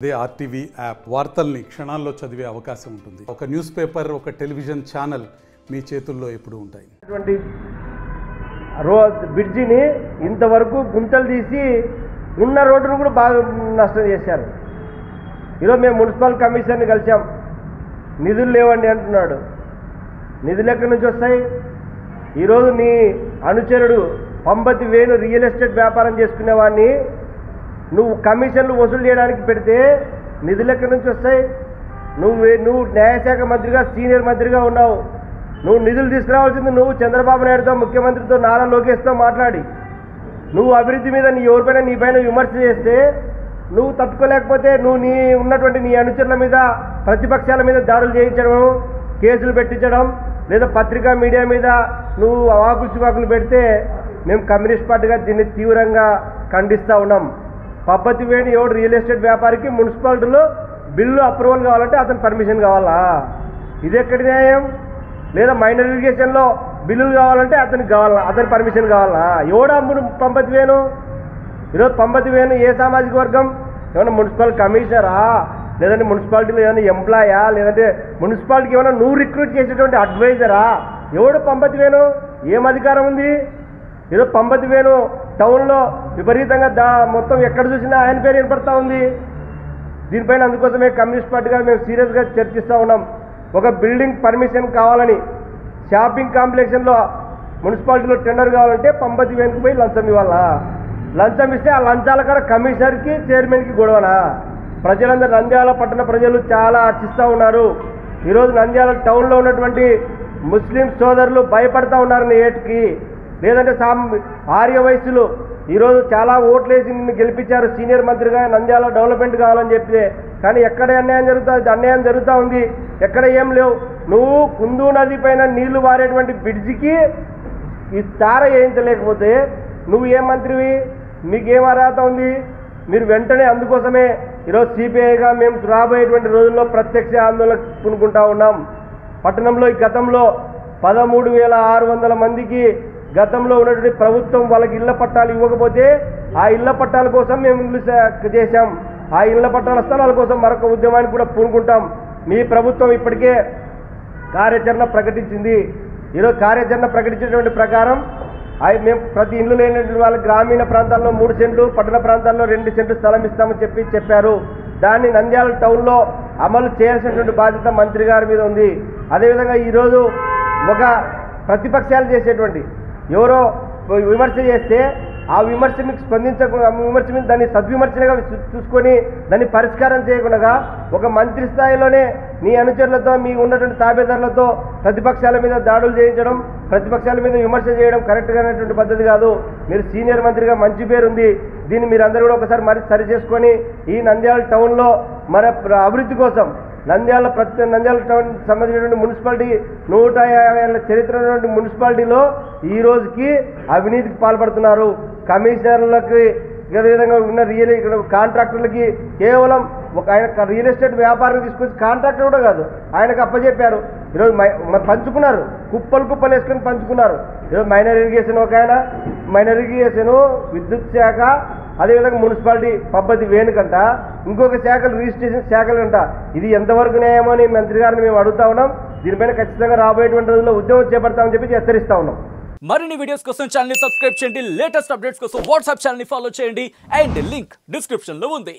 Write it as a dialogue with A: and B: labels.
A: అదే RTV app వార్తల్ని క్షణాల్లో చదివే అవకాశం ఉంటుంది. ఒక న్యూస్ పేపర్, ఒక టెలివిజన్ ఛానల్ మీ చేతుల్లో ఎప్పుడూ ఉంటాయి.
B: బ్రిడ్జిని ఇంతవరకు గుంతలు తీసి ఉన్న రోడ్డును కూడా బాగా నష్టం చేశారు. ఈరోజు మేము మున్సిపల్ కమిషనర్ని కలిసాం. నిధులు లేవండి అంటున్నాడు. నిధులు ఎక్కడి నుంచి వస్తాయి? ఈరోజు నీ అనుచరుడు పంపతి వేణు రియల్ ఎస్టేట్ వ్యాపారం చేసుకునేవాడిని నువ్వు కమిషన్లు వసూలు చేయడానికి పెడితే నిధులు ఎక్కడి నుంచి వస్తాయి? నువ్వు న్యాయశాఖ మంత్రిగా, సీనియర్ మంత్రిగా ఉన్నావు. నువ్వు నిధులు తీసుకురావాల్సింది నువ్వు చంద్రబాబు నాయుడుతో, ముఖ్యమంత్రితో, నారా లోకేష్తో మాట్లాడి నువ్వు అభివృద్ధి మీద నీ పైన విమర్శ చేస్తే నువ్వు తట్టుకోలేకపోతే నువ్వు ఉన్నటువంటి నీ అనుచరుల మీద, ప్రతిపక్షాల మీద దాడులు చేయించడం, కేసులు పెట్టించడం, లేదా పత్రికా మీడియా మీద నువ్వు అవాకులు చివాకులు పెడితే మేము కమ్యూనిస్ట్ పార్టీగా దీన్ని తీవ్రంగా ఖండిస్తూ ఉన్నాం. పబ్బతి వేణి ఎవడు రియల్ ఎస్టేట్ వ్యాపారికి మున్సిపాలిటీలో బిల్లు అప్రూవల్ కావాలంటే అతని పర్మిషన్ కావాలా? ఇది ఎక్కడి న్యాయం? లేదా మైనర్ ఇరిగేషన్లో బిల్లులు కావాలంటే అతనికి కావాలా? అతని పర్మిషన్ కావాలా? ఎవడు అమ్ముడు పంపతి వేణు? ఈరోజు పంపతి వేణు ఏ సామాజిక వర్గం? ఏమన్నా మున్సిపల్ కమిషనరా, లేదంటే మున్సిపాలిటీలో ఏమైనా ఎంప్లాయా, లేదంటే మున్సిపాలిటీకి ఏమైనా నువ్వు రిక్రూట్ చేసేటువంటి అడ్వైజరా? ఎవడు పంపతి వేణు? ఏం అధికారం ఉంది? ఈరోజు పంపతి వేణు టౌన్లో విపరీతంగా మొత్తం ఎక్కడ చూసినా ఆయన పేరు వినపడతా ఉంది. దీనిపైన అందుకోసమే కమ్యూనిస్ట్ పార్టీగా మేము సీరియస్గా చర్చిస్తూ ఉన్నాం. ఒక బిల్డింగ్ పర్మిషన్ కావాలని షాపింగ్ కాంప్లెక్స్లో మున్సిపాలిటీలో టెండర్ కావాలంటే పంపతి వేణుకు పోయి లంచం ఇవ్వాలా? లంచం ఇస్తే ఆ లంచాల కాడ కమిషనర్కి, చైర్మన్కి గొడవనా? ప్రజలందరూ, నంద్యాల పట్టణ ప్రజలు చాలా హర్షిస్తూ ఉన్నారు. ఈరోజు నంద్యాల టౌన్లో ఉన్నటువంటి ముస్లిం సోదరులు భయపడతా ఉన్నారు ఏటికి. లేదంటే ఆర్య వయస్సులు ఈరోజు చాలా ఓట్లేసి నిన్ను గెలిపించారు సీనియర్ మంత్రిగా, నంద్యాల డెవలప్మెంట్ కావాలని చెప్పి. కానీ ఎక్కడ అన్యాయం జరుగుతూ ఉంది, ఎక్కడ ఏం లేవు. నువ్వు కుందు నది పైన నీళ్లు వారేటువంటి బ్రిడ్జికి ఈ తార వేయించలేకపోతే నువ్వు ఏ మంత్రివి? మీకేం అర్హత ఉంది? మీరు వెంటనే, అందుకోసమే ఈరోజు సిపిఐగా మేము రాబోయేటువంటి రోజుల్లో ప్రత్యక్ష ఆందోళన పూనుకుంటా ఉన్నాం. పట్టణంలో ఈ గతంలో 13,600 మందికి గతంలో ఉన్నటువంటి ప్రభుత్వం వాళ్ళకి ఇళ్ల పట్టాలు ఇవ్వకపోతే ఆ ఇళ్ల పట్టాల కోసం మేము చేశాం. ఆ ఇళ్ల పట్టాల స్థలాల కోసం మరొక ఉద్యమానికి కూడా పూనుకుంటాం. మీ ప్రభుత్వం ఇప్పటికే కార్యాచరణ ప్రకటించింది. ఈరోజు కార్యాచరణ ప్రకటించినటువంటి ప్రకారం మేము ప్రతి ఇల్లు లేనటువంటి వాళ్ళ గ్రామీణ ప్రాంతాల్లో 3 సెంట్లు, పట్టణ ప్రాంతాల్లో 2 సెంట్లు స్థలం ఇస్తామని చెప్పారు. దాన్ని నంద్యాల టౌన్లో అమలు చేయాల్సినటువంటి బాధ్యత మంత్రి గారి మీద ఉంది. అదేవిధంగా ఈరోజు ఒక ప్రతిపక్షాలు చేసేటువంటి ఎవరో విమర్శ చేస్తే ఆ విమర్శ మీకు విమర్శ మీద దాన్ని సద్విమర్శనగా చూసుకొని దాన్ని పరిష్కారం చేయకుండా ఒక మంత్రి స్థాయిలోనే నీ అనుచరులతో, మీ ఉన్నటువంటి తాబేదారులతో ప్రతిపక్షాల మీద దాడులు చేయించడం, ప్రతిపక్షాల మీద విమర్శ చేయడం కరెక్ట్గా అనేటువంటి పద్ధతి కాదు. మీరు సీనియర్ మంత్రిగా మంచి పేరుంది. దీన్ని మీరందరూ కూడా ఒకసారి మరి సరి చేసుకొని ఈ నంద్యాల టౌన్లో మన అభివృద్ధి కోసం నంద్యాల టౌన్ సంబంధించినటువంటి మున్సిపాలిటీ 150 ఏళ్ల చరిత్ర ఉన్నటువంటి మున్సిపాలిటీలో ఈ రోజుకి అవినీతికి పాల్పడుతున్నారు. కమిషనర్లకి, అదేవిధంగా ఉన్న కాంట్రాక్టర్లకి కేవలం ఆయన రియల్ ఎస్టేట్ వ్యాపారం తీసుకొచ్చి కాంట్రాక్టర్ కూడా కాదు, ఆయనకు అప్పచెప్పారు. ఈరోజు పంచుకున్నారు, కుప్పలు వేసుకొని పంచుకున్నారు. ఈరోజు మైనర్ ఇరిగేషన్ ఒక ఆయన, మైనర్ ఇరిగేషను, విద్యుత్ శాఖ, అదేవిధంగా మున్సిపాలిటీ పబ్బతి వేణుకంట, ఇంకొక శాఖలు రిజిస్ట్రేషన్ శాఖలంట. ఇది ఎంతవరకు న్యాయమో అని మంత్రి గారిని మేము అడుగుతా ఉన్నాం. దీనిపైన ఖచ్చితంగా రాబోయేటువంటి రోజుల్లో ఉద్యమం చేపడతామని చెప్పి హెచ్చరిస్తా ఉన్నాం.
C: మరిన్ని వీడియోస్ కోసం ఛానల్ ని సబ్స్క్రైబ్ చేయండి. లేటెస్ట్ అప్డేట్స్ కోసం వాట్సాప్ ఛానల్ ని ఫాలో చేయండి. అండ్ లింక్ డిస్క్రిప్షన్ లో ఉంది.